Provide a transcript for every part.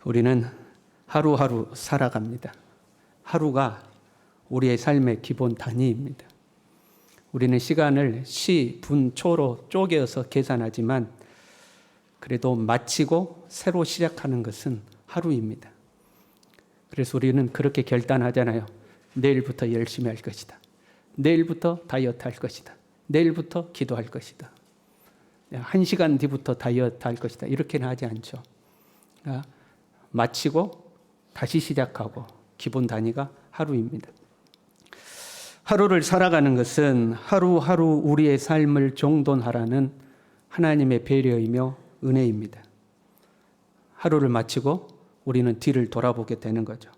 우리는 하루하루 살아갑니다. 하루가 우리의 삶의 기본 단위입니다. 우리는 시간을 시, 분, 초로 쪼개어서 계산하지만 그래도 마치고 새로 시작하는 것은 하루입니다. 그래서 우리는 그렇게 결단하잖아요. 내일부터 열심히 할 것이다. 내일부터 다이어트 할 것이다. 내일부터 기도할 것이다. 1시간 뒤부터 다이어트 할 것이다. 이렇게는 하지 않죠. 마치고 다시 시작하고 기본 단위가 하루입니다. 하루를 살아가는 것은 하루하루 우리의 삶을 정돈하라는 하나님의 배려이며 은혜입니다. 하루를 마치고 우리는 뒤를 돌아보게 되는 거죠.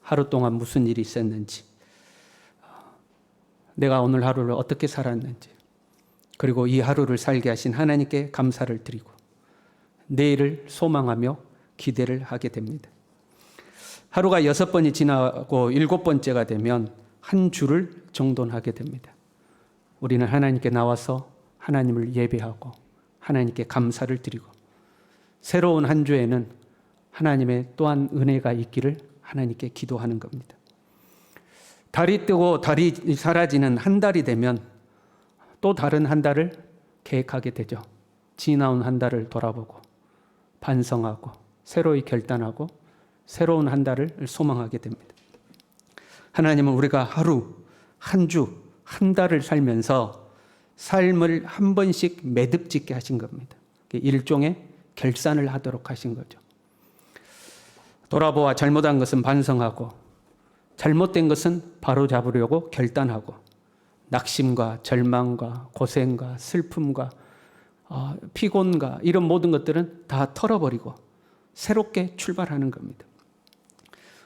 하루 동안 무슨 일이 있었는지, 내가 오늘 하루를 어떻게 살았는지, 그리고 이 하루를 살게 하신 하나님께 감사를 드리고 내일을 소망하며 기대를 하게 됩니다. 하루가 6번이 지나고 7번째가 되면 한 주를 정돈하게 됩니다. 우리는 하나님께 나와서 하나님을 예배하고 하나님께 감사를 드리고 새로운 한 주에는 하나님의 또한 은혜가 있기를 하나님께 기도하는 겁니다. 달이 뜨고 달이 사라지는 한 달이 되면 또 다른 한 달을 계획하게 되죠. 지나온 한 달을 돌아보고 반성하고 새로이 결단하고 새로운 한 달을 소망하게 됩니다. 하나님은 우리가 하루, 한 주, 한 달을 살면서 삶을 한 번씩 매듭 짓게 하신 겁니다. 일종의 결산을 하도록 하신 거죠. 돌아보아 잘못한 것은 반성하고 잘못된 것은 바로잡으려고 결단하고 낙심과 절망과 고생과 슬픔과 피곤과 이런 모든 것들은 다 털어버리고 새롭게 출발하는 겁니다.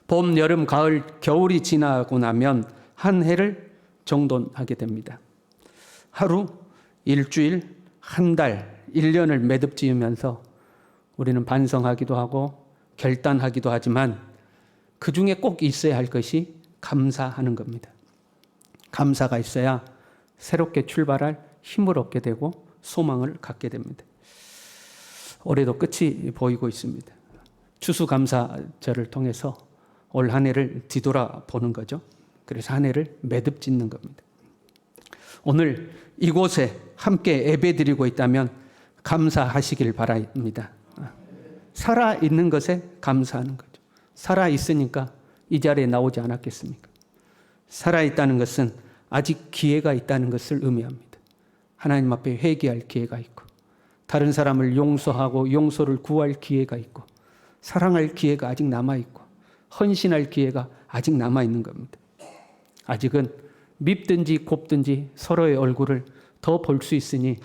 봄, 여름, 가을, 겨울이 지나고 나면 한 해를 정돈하게 됩니다. 하루, 일주일, 한 달, 1년을 매듭 지으면서 우리는 반성하기도 하고 결단하기도 하지만 그 중에 꼭 있어야 할 것이 감사하는 겁니다. 감사가 있어야 새롭게 출발할 힘을 얻게 되고 소망을 갖게 됩니다. 올해도 끝이 보이고 있습니다. 추수감사절을 통해서 올 한 해를 뒤돌아보는 거죠. 그래서 한 해를 매듭 짓는 겁니다. 오늘 이곳에 함께 예배드리고 있다면 감사하시길 바랍니다. 살아있는 것에 감사하는 거죠. 살아있으니까 이 자리에 나오지 않았겠습니까? 살아있다는 것은 아직 기회가 있다는 것을 의미합니다. 하나님 앞에 회개할 기회가 있고 다른 사람을 용서하고 용서를 구할 기회가 있고 사랑할 기회가 아직 남아있고 헌신할 기회가 아직 남아있는 겁니다. 아직은 밉든지 곱든지 서로의 얼굴을 더 볼 수 있으니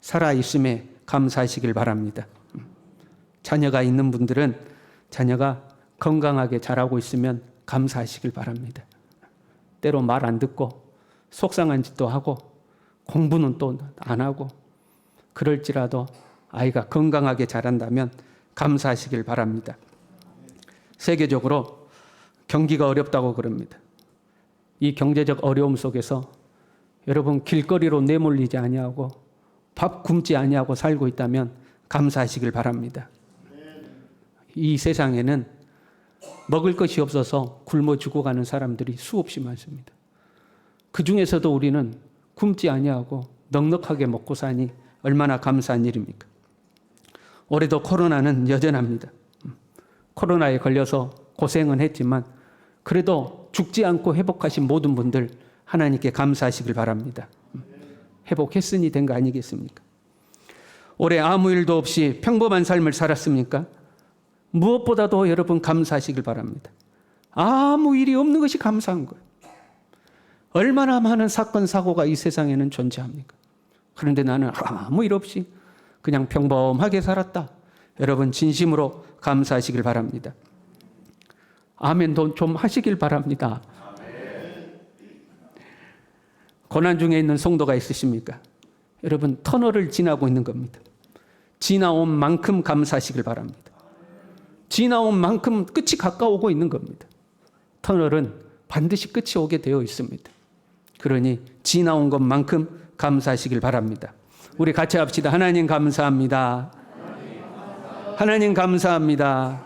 살아있음에 감사하시길 바랍니다. 자녀가 있는 분들은 자녀가 건강하게 자라고 있으면 감사하시길 바랍니다. 때로 말 안 듣고 속상한 짓도 하고 공부는 또 안 하고 그럴지라도 아이가 건강하게 자란다면 감사하시길 바랍니다. 세계적으로 경기가 어렵다고 그럽니다. 이 경제적 어려움 속에서 여러분 길거리로 내몰리지 아니하고 밥 굶지 아니하고 살고 있다면 감사하시길 바랍니다. 이 세상에는 먹을 것이 없어서 굶어 죽어가는 사람들이 수없이 많습니다. 그 중에서도 우리는 굶지 아니하고 넉넉하게 먹고 사니 얼마나 감사한 일입니까? 올해도 코로나는 여전합니다. 코로나에 걸려서 고생은 했지만 그래도 죽지 않고 회복하신 모든 분들 하나님께 감사하시길 바랍니다. 회복했으니 된 거 아니겠습니까? 올해 아무 일도 없이 평범한 삶을 살았습니까? 무엇보다도 여러분 감사하시길 바랍니다. 아무 일이 없는 것이 감사한 거예요. 얼마나 많은 사건 사고가 이 세상에는 존재합니까? 그런데 나는 아무 일 없이 그냥 평범하게 살았다. 여러분 진심으로 감사하시길 바랍니다. 아멘도 좀 하시길 바랍니다. 고난 중에 있는 성도가 있으십니까? 여러분 터널을 지나고 있는 겁니다. 지나온 만큼 감사하시길 바랍니다. 지나온 만큼 끝이 가까워오고 있는 겁니다. 터널은 반드시 끝이 오게 되어 있습니다. 그러니 지나온 것만큼 감사하시길 바랍니다. 우리 같이 합시다. 하나님 감사합니다. 하나님 감사합니다.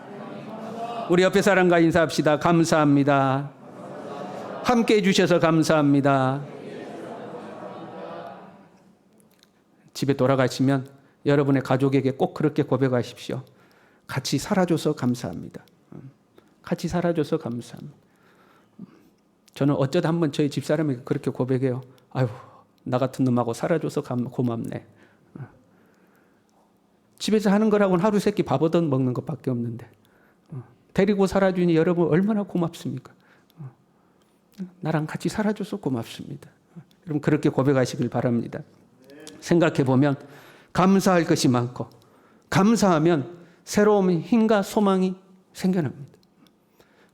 우리 옆에 사람과 인사합시다. 감사합니다. 함께 해주셔서 감사합니다. 집에 돌아가시면 여러분의 가족에게 꼭 그렇게 고백하십시오. 같이 살아줘서 감사합니다. 같이 살아줘서 감사합니다. 저는 어쩌다 한번 저희 집사람에게 그렇게 고백해요. 아유, 나 같은 놈하고 살아줘서 고맙네. 집에서 하는 거라고는 하루 세끼 밥 얻어 먹는 것밖에 없는데 데리고 살아주니 여러분 얼마나 고맙습니까? 나랑 같이 살아줘서 고맙습니다. 여러분 그렇게 고백하시길 바랍니다. 생각해보면 감사할 것이 많고 감사하면 새로운 힘과 소망이 생겨납니다.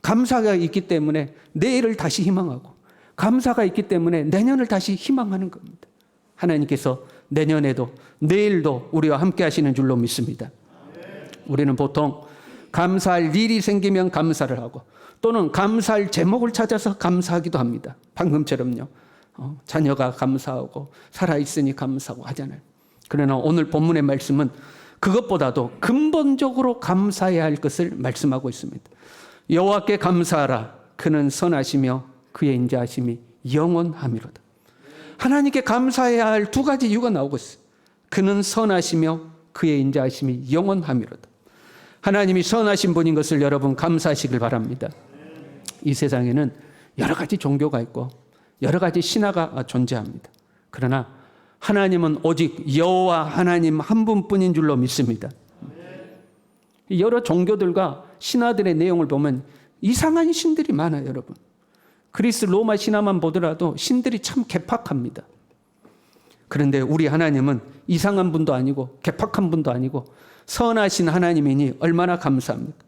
감사가 있기 때문에 내일을 다시 희망하고 감사가 있기 때문에 내년을 다시 희망하는 겁니다. 하나님께서 내년에도 내일도 우리와 함께 하시는 줄로 믿습니다. 우리는 보통 감사할 일이 생기면 감사를 하고 또는 감사할 제목을 찾아서 감사하기도 합니다. 방금처럼요. 자녀가 감사하고 살아있으니 감사하고 하잖아요. 그러나 오늘 본문의 말씀은 그것보다도 근본적으로 감사해야 할 것을 말씀하고 있습니다. 여호와께 감사하라. 그는 선하시며 그의 인자하심이 영원함이로다. 하나님께 감사해야 할 두 가지 이유가 나오고 있어요. 그는 선하시며 그의 인자하심이 영원함이로다. 하나님이 선하신 분인 것을 여러분 감사하시길 바랍니다. 이 세상에는 여러 가지 종교가 있고 여러 가지 신화가 존재합니다. 그러나 하나님은 오직 여호와 하나님 한 분뿐인 줄로 믿습니다. 여러 종교들과 신화들의 내용을 보면 이상한 신들이 많아요, 여러분. 그리스 로마 신화만 보더라도 신들이 참 개팍합니다. 그런데 우리 하나님은 이상한 분도 아니고 개팍한 분도 아니고 선하신 하나님이니 얼마나 감사합니까?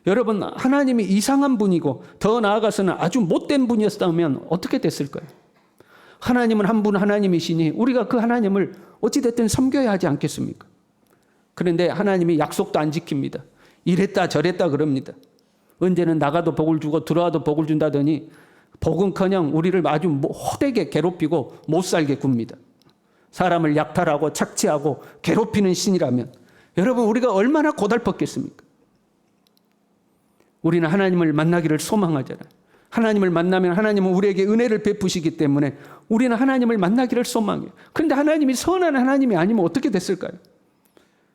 여러분, 하나님이 이상한 분이고 더 나아가서는 아주 못된 분이었다면 어떻게 됐을까요? 하나님은 한 분 하나님이시니 우리가 그 하나님을 어찌됐든 섬겨야 하지 않겠습니까? 그런데 하나님이 약속도 안 지킵니다. 이랬다 저랬다 그럽니다. 언제는 나가도 복을 주고 들어와도 복을 준다더니 복은커녕 우리를 아주 호되게 괴롭히고 못살게 굽니다. 사람을 약탈하고 착취하고 괴롭히는 신이라면 여러분 우리가 얼마나 고달팠겠습니까? 우리는 하나님을 만나기를 소망하잖아요. 하나님을 만나면 하나님은 우리에게 은혜를 베푸시기 때문에 우리는 하나님을 만나기를 소망해요. 그런데 하나님이 선한 하나님이 아니면 어떻게 됐을까요?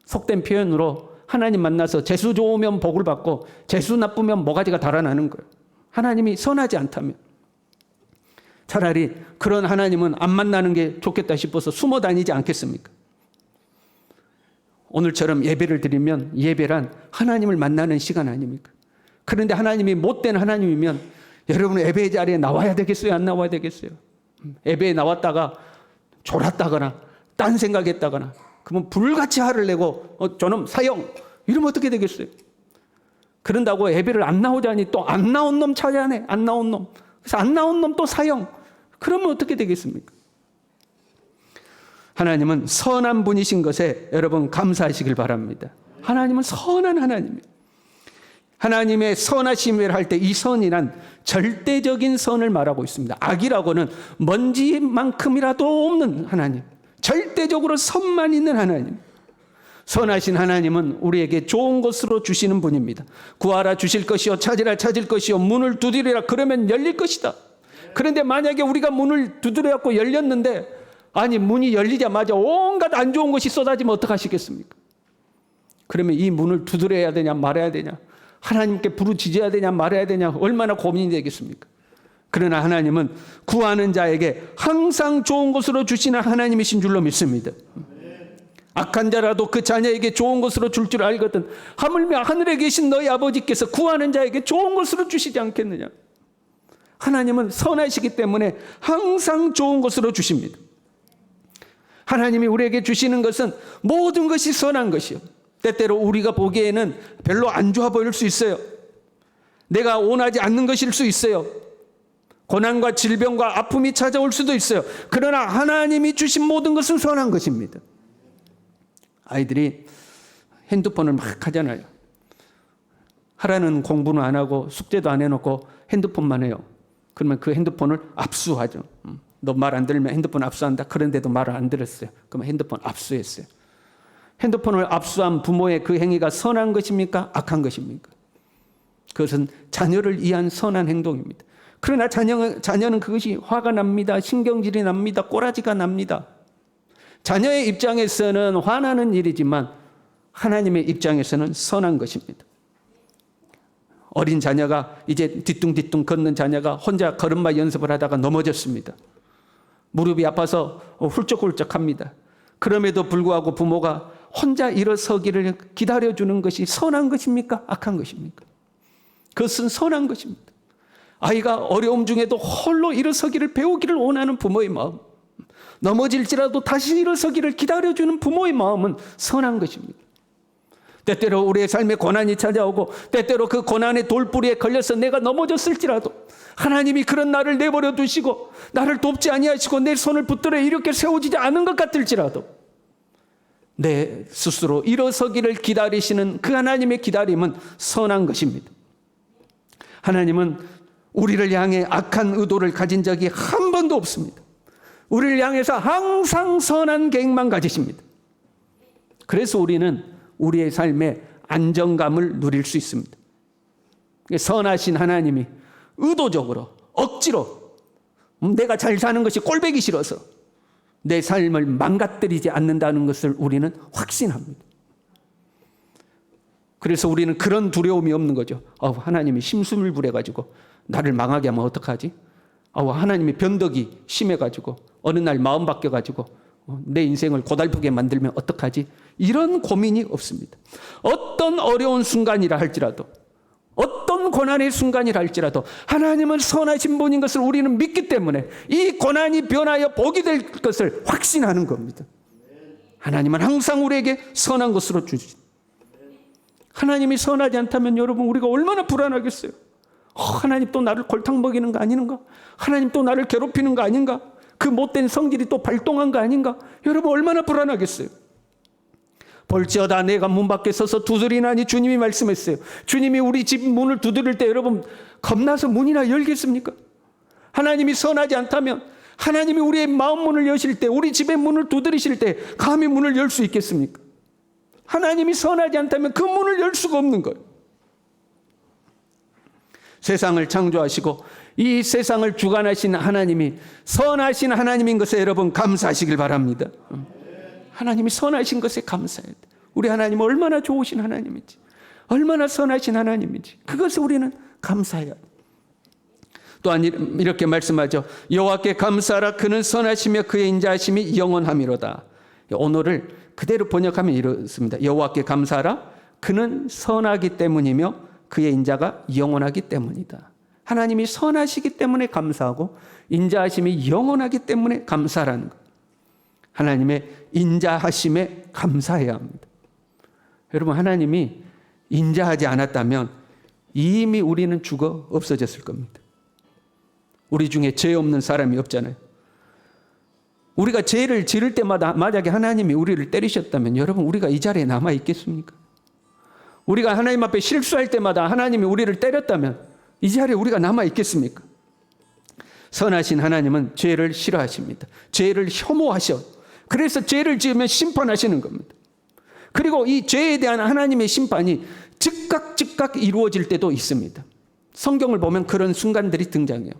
속된 표현으로 하나님 만나서 재수 좋으면 복을 받고 재수 나쁘면 모가지가 달아나는 거예요. 하나님이 선하지 않다면. 차라리 그런 하나님은 안 만나는 게 좋겠다 싶어서 숨어 다니지 않겠습니까? 오늘처럼 예배를 드리면 예배란 하나님을 만나는 시간 아닙니까? 그런데 하나님이 못된 하나님이면 여러분 예배 자리에 나와야 되겠어요? 안 나와야 되겠어요? 예배에 나왔다가 졸았다거나 딴 생각했다거나 그러면 불같이 화를 내고 저놈 사형 이러면 어떻게 되겠어요? 그런다고 예배를 안 나오자니 또 안 나온 놈 찾아내. 안 나온 놈. 그래서 안 나온 놈 또 사형. 그러면 어떻게 되겠습니까? 하나님은 선한 분이신 것에 여러분 감사하시길 바랍니다. 하나님은 선한 하나님이에요. 하나님의 선하심을 할 때 이 선이란 절대적인 선을 말하고 있습니다. 악이라고는 먼지만큼이라도 없는 하나님. 절대적으로 선만 있는 하나님. 선하신 하나님은 우리에게 좋은 것으로 주시는 분입니다. 구하라 주실 것이요 찾으라 찾을 것이요 문을 두드리라 그러면 열릴 것이다. 그런데 만약에 우리가 문을 두드려갖고 열렸는데 아니 문이 열리자마자 온갖 안 좋은 것이 쏟아지면 어떡하시겠습니까? 그러면 이 문을 두드려야 되냐 말아야 되냐 하나님께 부르짖어야 되냐 말아야 되냐 얼마나 고민이 되겠습니까? 그러나 하나님은 구하는 자에게 항상 좋은 것으로 주시는 하나님이신 줄로 믿습니다. 악한 자라도 그 자녀에게 좋은 것으로 줄 줄 알거든 하물며 하늘에 계신 너희 아버지께서 구하는 자에게 좋은 것으로 주시지 않겠느냐. 하나님은 선하시기 때문에 항상 좋은 것으로 주십니다. 하나님이 우리에게 주시는 것은 모든 것이 선한 것이요. 때때로 우리가 보기에는 별로 안 좋아 보일 수 있어요. 내가 원하지 않는 것일 수 있어요. 고난과 질병과 아픔이 찾아올 수도 있어요. 그러나 하나님이 주신 모든 것은 선한 것입니다. 아이들이 핸드폰을 막 하잖아요. 하라는 공부는 안 하고 숙제도 안 해놓고 핸드폰만 해요. 그러면 그 핸드폰을 압수하죠. 너 말 안 들으면 핸드폰 압수한다. 그런데도 말을 안 들었어요. 그러면 핸드폰 압수했어요. 핸드폰을 압수한 부모의 그 행위가 선한 것입니까? 악한 것입니까? 그것은 자녀를 위한 선한 행동입니다. 그러나 자녀는 그것이 화가 납니다. 신경질이 납니다. 꼬라지가 납니다. 자녀의 입장에서는 화나는 일이지만 하나님의 입장에서는 선한 것입니다. 어린 자녀가 이제 뒤뚱뒤뚱 걷는 자녀가 혼자 걸음마 연습을 하다가 넘어졌습니다. 무릎이 아파서 훌쩍훌쩍합니다. 그럼에도 불구하고 부모가 혼자 일어서기를 기다려주는 것이 선한 것입니까? 악한 것입니까? 그것은 선한 것입니다. 아이가 어려움 중에도 홀로 일어서기를 배우기를 원하는 부모의 마음, 넘어질지라도 다시 일어서기를 기다려주는 부모의 마음은 선한 것입니다. 때때로 우리의 삶에 고난이 찾아오고 때때로 그 고난의 돌뿌리에 걸려서 내가 넘어졌을지라도 하나님이 그런 나를 내버려 두시고 나를 돕지 아니하시고 내 손을 붙들어 이렇게 세워지지 않은 것 같을지라도 내 스스로 일어서기를 기다리시는 그 하나님의 기다림은 선한 것입니다. 하나님은 우리를 향해 악한 의도를 가진 적이 한 번도 없습니다. 우리를 향해서 항상 선한 계획만 가지십니다. 그래서 우리는 우리의 삶에 안정감을 누릴 수 있습니다. 선하신 하나님이 의도적으로 억지로 내가 잘 사는 것이 꼴보기 싫어서 내 삶을 망가뜨리지 않는다는 것을 우리는 확신합니다. 그래서 우리는 그런 두려움이 없는 거죠. 하나님이 심술을 부려가지고 나를 망하게 하면 어떡하지? 하나님이 변덕이 심해가지고 어느 날 마음 바뀌어가지고 내 인생을 고달프게 만들면 어떡하지? 이런 고민이 없습니다. 어떤 어려운 순간이라 할지라도 어떤 고난의 순간이라 할지라도 하나님은 선하신 분인 것을 우리는 믿기 때문에 이 고난이 변하여 복이 될 것을 확신하는 겁니다. 하나님은 항상 우리에게 선한 것으로 주십니다. 하나님이 선하지 않다면 여러분 우리가 얼마나 불안하겠어요. 하나님 또 나를 골탕 먹이는 거 아닌가? 하나님 또 나를 괴롭히는 거 아닌가? 그 못된 성질이 또 발동한 거 아닌가? 여러분 얼마나 불안하겠어요. 볼지어다 내가 문 밖에 서서 두드리나니 주님이 말씀했어요. 주님이 우리 집 문을 두드릴 때 여러분 겁나서 문이나 열겠습니까? 하나님이 선하지 않다면 하나님이 우리의 마음 문을 여실 때 우리 집의 문을 두드리실 때 감히 문을 열 수 있겠습니까? 하나님이 선하지 않다면 그 문을 열 수가 없는 거예요. 세상을 창조하시고 이 세상을 주관하신 하나님이 선하신 하나님인 것에 여러분 감사하시길 바랍니다. 하나님이 선하신 것에 감사해야 돼. 우리 하나님은 얼마나 좋으신 하나님인지, 얼마나 선하신 하나님인지 그것을 우리는 감사해야 돼. 또한 이렇게 말씀하죠. 여호와께 감사하라. 그는 선하시며 그의 인자하심이 영원함이로다. 오늘을 그대로 번역하면 이렇습니다. 여호와께 감사하라. 그는 선하기 때문이며 그의 인자가 영원하기 때문이다. 하나님이 선하시기 때문에 감사하고 인자하심이 영원하기 때문에 감사라는 것. 하나님의 인자하심에 감사해야 합니다. 여러분 하나님이 인자하지 않았다면 이미 우리는 죽어 없어졌을 겁니다. 우리 중에 죄 없는 사람이 없잖아요. 우리가 죄를 지을 때마다 만약에 하나님이 우리를 때리셨다면 여러분 우리가 이 자리에 남아 있겠습니까? 우리가 하나님 앞에 실수할 때마다 하나님이 우리를 때렸다면 이 자리에 우리가 남아 있겠습니까? 선하신 하나님은 죄를 싫어하십니다. 죄를 혐오하셔. 그래서 죄를 지으면 심판하시는 겁니다. 그리고 이 죄에 대한 하나님의 심판이 즉각 이루어질 때도 있습니다. 성경을 보면 그런 순간들이 등장해요.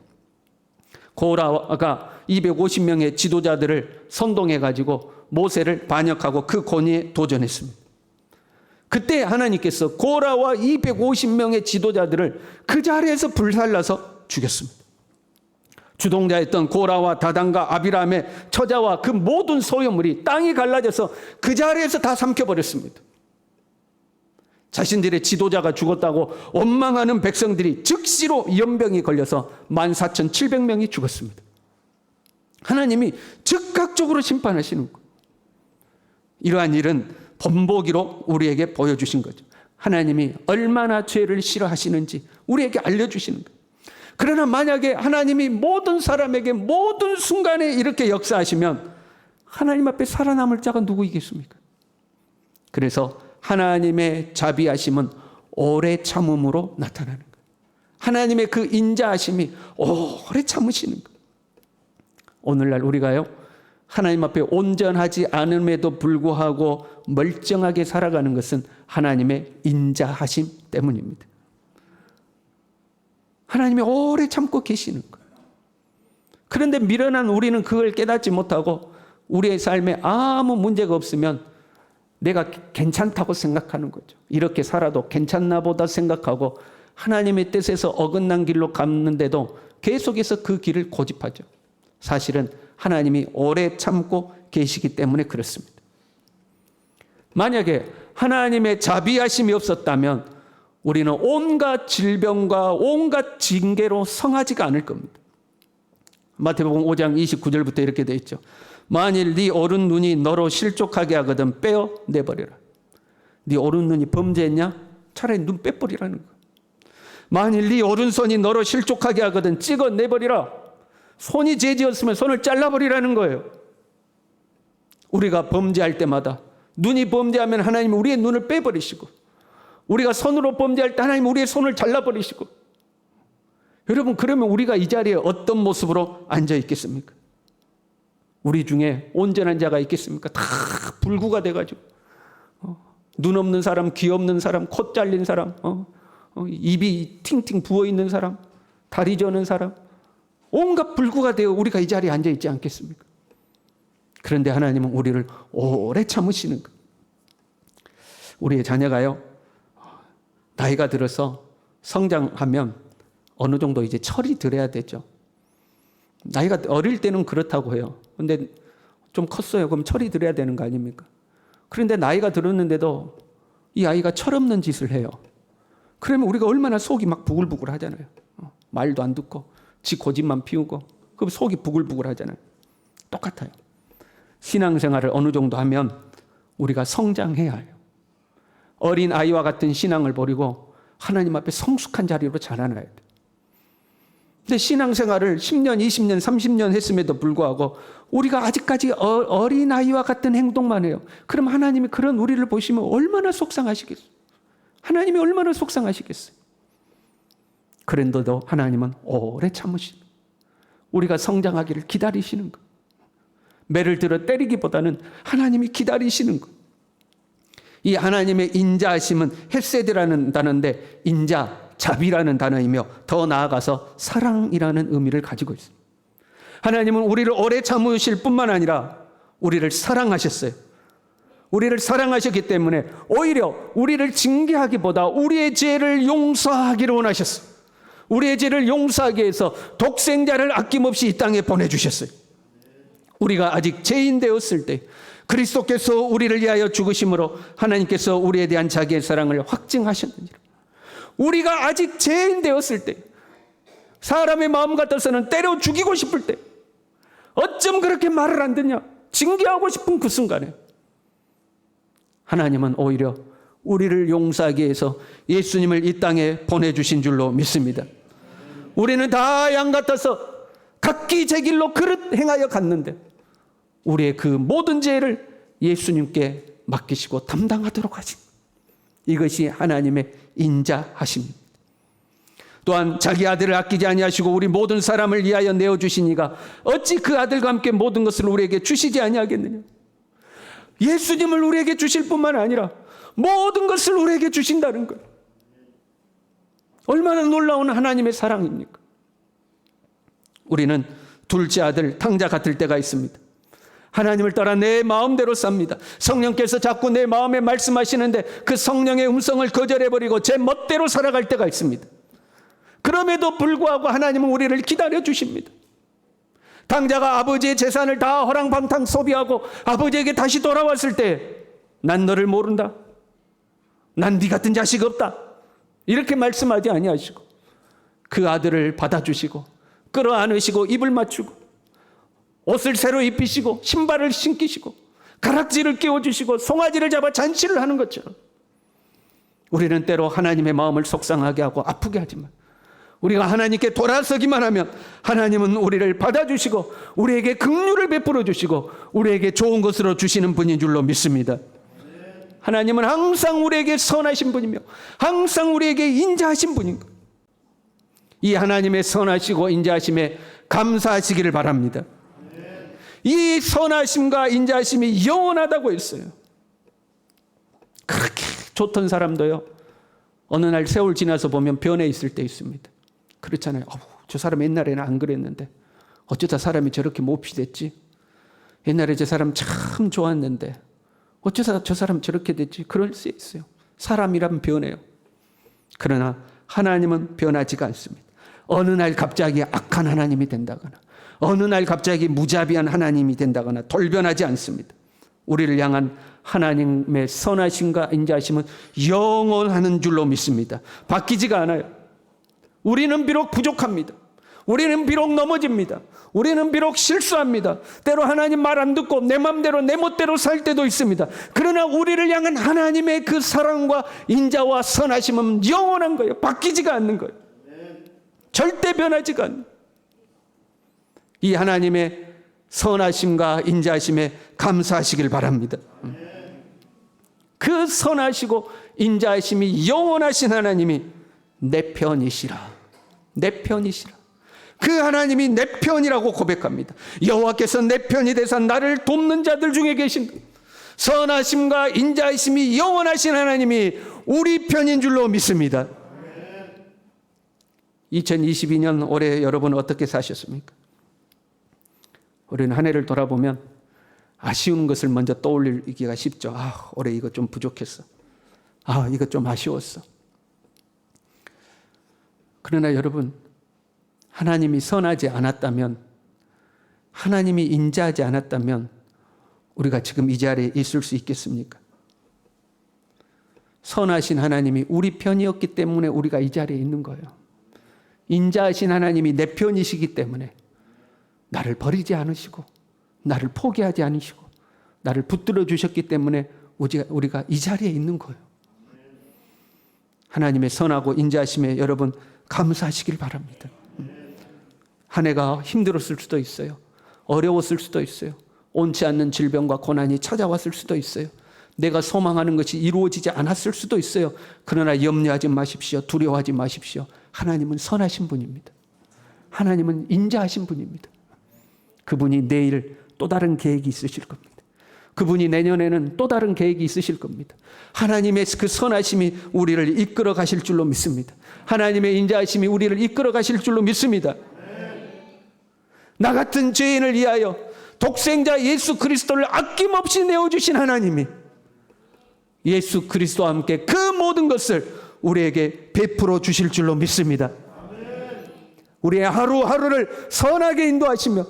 고라가 250명의 지도자들을 선동해가지고 모세를 반역하고 그 권위에 도전했습니다. 그때 하나님께서 고라와 250명의 지도자들을 그 자리에서 불살라서 죽였습니다. 주동자였던 고라와 다단과 아비람의 처자와 그 모든 소유물이 땅이 갈라져서 그 자리에서 다 삼켜버렸습니다. 자신들의 지도자가 죽었다고 원망하는 백성들이 즉시로 연병이 걸려서 14,700명이 죽었습니다. 하나님이 즉각적으로 심판하시는 거예요. 이러한 일은 본보기로 우리에게 보여주신 거죠. 하나님이 얼마나 죄를 싫어하시는지 우리에게 알려주시는 거예요. 그러나 만약에 하나님이 모든 사람에게 모든 순간에 이렇게 역사하시면 하나님 앞에 살아남을 자가 누구이겠습니까? 그래서 하나님의 자비하심은 오래 참음으로 나타나는 거예요. 하나님의 그 인자하심이 오래 참으시는 거예요. 오늘날 우리가요 하나님 앞에 온전하지 않음에도 불구하고 멀쩡하게 살아가는 것은 하나님의 인자하심 때문입니다. 하나님이 오래 참고 계시는 거예요. 그런데 미련한 우리는 그걸 깨닫지 못하고 우리의 삶에 아무 문제가 없으면 내가 괜찮다고 생각하는 거죠. 이렇게 살아도 괜찮나 보다 생각하고 하나님의 뜻에서 어긋난 길로 갔는데도 계속해서 그 길을 고집하죠. 사실은 하나님이 오래 참고 계시기 때문에 그렇습니다. 만약에 하나님의 자비하심이 없었다면 우리는 온갖 질병과 온갖 징계로 성하지가 않을 겁니다. 마태복음 5장 29절부터 이렇게 되어 있죠. 만일 네 오른 눈이 너로 실족하게 하거든 빼어 내버려라. 네 오른 눈이 범죄했냐? 차라리 눈 빼버리라는 거야. 만일 네 오른손이 너로 실족하게 하거든 찍어 내버리라. 손이 죄지었으면 손을 잘라버리라는 거예요. 우리가 범죄할 때마다 눈이 범죄하면 하나님은 우리의 눈을 빼버리시고, 우리가 손으로 범죄할 때 하나님은 우리의 손을 잘라버리시고. 여러분, 그러면 우리가 이 자리에 어떤 모습으로 앉아 있겠습니까? 우리 중에 온전한 자가 있겠습니까? 다 불구가 돼가지고 눈 없는 사람, 귀 없는 사람, 코 잘린 사람, 입이 팅팅 부어있는 사람, 다리 저는 사람, 온갖 불구가 되어 우리가 이 자리에 앉아 있지 않겠습니까? 그런데 하나님은 우리를 오래 참으시는 거예요. 우리의 자녀가요, 나이가 들어서 성장하면 어느 정도 이제 철이 들어야 되죠. 나이가 어릴 때는 그렇다고 해요. 근데 좀 컸어요. 그럼 철이 들어야 되는 거 아닙니까? 그런데 나이가 들었는데도 이 아이가 철없는 짓을 해요. 그러면 우리가 얼마나 속이 막 부글부글 하잖아요. 말도 안 듣고 지 고집만 피우고 그럼 속이 부글부글 하잖아요. 똑같아요. 신앙생활을 어느 정도 하면 우리가 성장해야 해요. 어린 아이와 같은 신앙을 버리고 하나님 앞에 성숙한 자리로 자라나야 돼요. 근데 신앙생활을 10년, 20년, 30년 했음에도 불구하고 우리가 아직까지 어린아이와 같은 행동만 해요. 그럼 하나님이 그런 우리를 보시면 얼마나 속상하시겠어요? 하나님이 얼마나 속상하시겠어요? 그런데도 하나님은 오래 참으시는, 우리가 성장하기를 기다리시는 것. 매를 들어 때리기보다는 하나님이 기다리시는 것. 이 하나님의 인자하심은 헤세드라는 단어인데 인자, 자비라는 단어이며 더 나아가서 사랑이라는 의미를 가지고 있습니다. 하나님은 우리를 오래 참으실 뿐만 아니라 우리를 사랑하셨어요. 우리를 사랑하셨기 때문에 오히려 우리를 징계하기보다 우리의 죄를 용서하기를 원하셨어요. 우리의 죄를 용서하기 위해서 독생자를 아낌없이 이 땅에 보내주셨어요. 우리가 아직 죄인 되었을 때 그리스도께서 우리를 위하여 죽으심으로 하나님께서 우리에 대한 자기의 사랑을 확증하셨느니라. 우리가 아직 죄인 되었을 때, 사람의 마음 같아서는 때려 죽이고 싶을 때, 어쩜 그렇게 말을 안 듣냐, 징계하고 싶은 그 순간에 하나님은 오히려 우리를 용서하기 위해서 예수님을 이 땅에 보내주신 줄로 믿습니다. 우리는 다 양 같아서 각기 제 길로 그릇 행하여 갔는데 우리의 그 모든 죄를 예수님께 맡기시고 담당하도록 하신, 이것이 하나님의 인자하십니다. 또한 자기 아들을 아끼지 아니하시고 우리 모든 사람을 위하여 내어주신 이가 어찌 그 아들과 함께 모든 것을 우리에게 주시지 아니하겠느냐. 예수님을 우리에게 주실 뿐만 아니라 모든 것을 우리에게 주신다는 거예요. 얼마나 놀라운 하나님의 사랑입니까? 우리는 둘째 아들 탕자 같을 때가 있습니다. 하나님을 따라 내 마음대로 삽니다. 성령께서 자꾸 내 마음에 말씀하시는데 그 성령의 음성을 거절해버리고 제 멋대로 살아갈 때가 있습니다. 그럼에도 불구하고 하나님은 우리를 기다려 주십니다. 탕자가 아버지의 재산을 다 허랑방탕 소비하고 아버지에게 다시 돌아왔을 때 난 너를 모른다, 난 네 같은 자식 없다, 이렇게 말씀하지 아니하시고 그 아들을 받아주시고 끌어안으시고 입을 맞추고 옷을 새로 입히시고 신발을 신기시고 가락지를 끼워주시고 송아지를 잡아 잔치를 하는 것처럼 우리는 때로 하나님의 마음을 속상하게 하고 아프게 하지만 우리가 하나님께 돌아서기만 하면 하나님은 우리를 받아주시고 우리에게 긍휼을 베풀어 주시고 우리에게 좋은 것으로 주시는 분인 줄로 믿습니다. 하나님은 항상 우리에게 선하신 분이며 항상 우리에게 인자하신 분인 것. 이 하나님의 선하시고 인자하심에 감사하시기를 바랍니다. 이 선하심과 인자하심이 영원하다고 했어요. 그렇게 좋던 사람도요, 어느 날 세월 지나서 보면 변해 있을 때 있습니다. 그렇잖아요. 저 사람 옛날에는 안 그랬는데 어쩌다 사람이 저렇게 몹시 됐지? 옛날에 저 사람 참 좋았는데 어쩌다 저 사람 저렇게 됐지? 그럴 수 있어요. 사람이라면 변해요. 그러나 하나님은 변하지가 않습니다. 어느 날 갑자기 악한 하나님이 된다거나 어느 날 갑자기 무자비한 하나님이 된다거나 돌변하지 않습니다. 우리를 향한 하나님의 선하심과 인자하심은 영원하는 줄로 믿습니다. 바뀌지가 않아요. 우리는 비록 부족합니다. 우리는 비록 넘어집니다. 우리는 비록 실수합니다. 때로 하나님 말 안 듣고 내 맘대로 내 멋대로 살 때도 있습니다. 그러나 우리를 향한 하나님의 그 사랑과 인자와 선하심은 영원한 거예요. 바뀌지가 않는 거예요. 절대 변하지가 않는 거예요. 이 하나님의 선하심과 인자하심에 감사하시길 바랍니다. 그 선하시고 인자하심이 영원하신 하나님이 내 편이시라. 내 편이시라. 그 하나님이 내 편이라고 고백합니다. 여호와께서 내 편이 되사 나를 돕는 자들 중에 계신다. 선하심과 인자하심이 영원하신 하나님이 우리 편인 줄로 믿습니다. 2022년 올해 여러분 어떻게 사셨습니까? 우리는 한 해를 돌아보면 아쉬운 것을 먼저 떠올리기가 쉽죠. 올해 이거 좀 부족했어. 이거 좀 아쉬웠어. 그러나 여러분, 하나님이 선하지 않았다면, 하나님이 인자하지 않았다면 우리가 지금 이 자리에 있을 수 있겠습니까? 선하신 하나님이 우리 편이었기 때문에 우리가 이 자리에 있는 거예요. 인자하신 하나님이 내 편이시기 때문에 나를 버리지 않으시고 나를 포기하지 않으시고 나를 붙들어 주셨기 때문에 우리가 이 자리에 있는 거예요. 하나님의 선하고 인자하심에 여러분 감사하시길 바랍니다. 한 해가 힘들었을 수도 있어요. 어려웠을 수도 있어요. 옳지 않는 질병과 고난이 찾아왔을 수도 있어요. 내가 소망하는 것이 이루어지지 않았을 수도 있어요. 그러나 염려하지 마십시오. 두려워하지 마십시오. 하나님은 선하신 분입니다. 하나님은 인자하신 분입니다. 그분이 내일 또 다른 계획이 있으실 겁니다. 그분이 내년에는 또 다른 계획이 있으실 겁니다. 하나님의 그 선하심이 우리를 이끌어 가실 줄로 믿습니다. 하나님의 인자하심이 우리를 이끌어 가실 줄로 믿습니다. 나 같은 죄인을 위하여 독생자 예수 그리스도를 아낌없이 내어주신 하나님이 예수 그리스도와 함께 그 모든 것을 우리에게 베풀어 주실 줄로 믿습니다. 우리의 하루하루를 선하게 인도하시며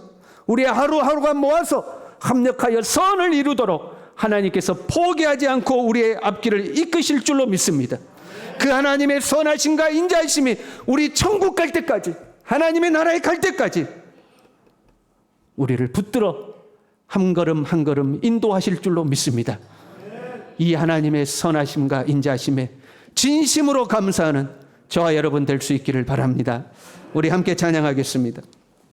우리의 하루하루가 모아서 합력하여 선을 이루도록 하나님께서 포기하지 않고 우리의 앞길을 이끄실 줄로 믿습니다. 그 하나님의 선하심과 인자하심이 우리 천국 갈 때까지, 하나님의 나라에 갈 때까지 우리를 붙들어 한 걸음 한 걸음 인도하실 줄로 믿습니다. 이 하나님의 선하심과 인자하심에 진심으로 감사하는 저와 여러분 될 수 있기를 바랍니다. 우리 함께 찬양하겠습니다.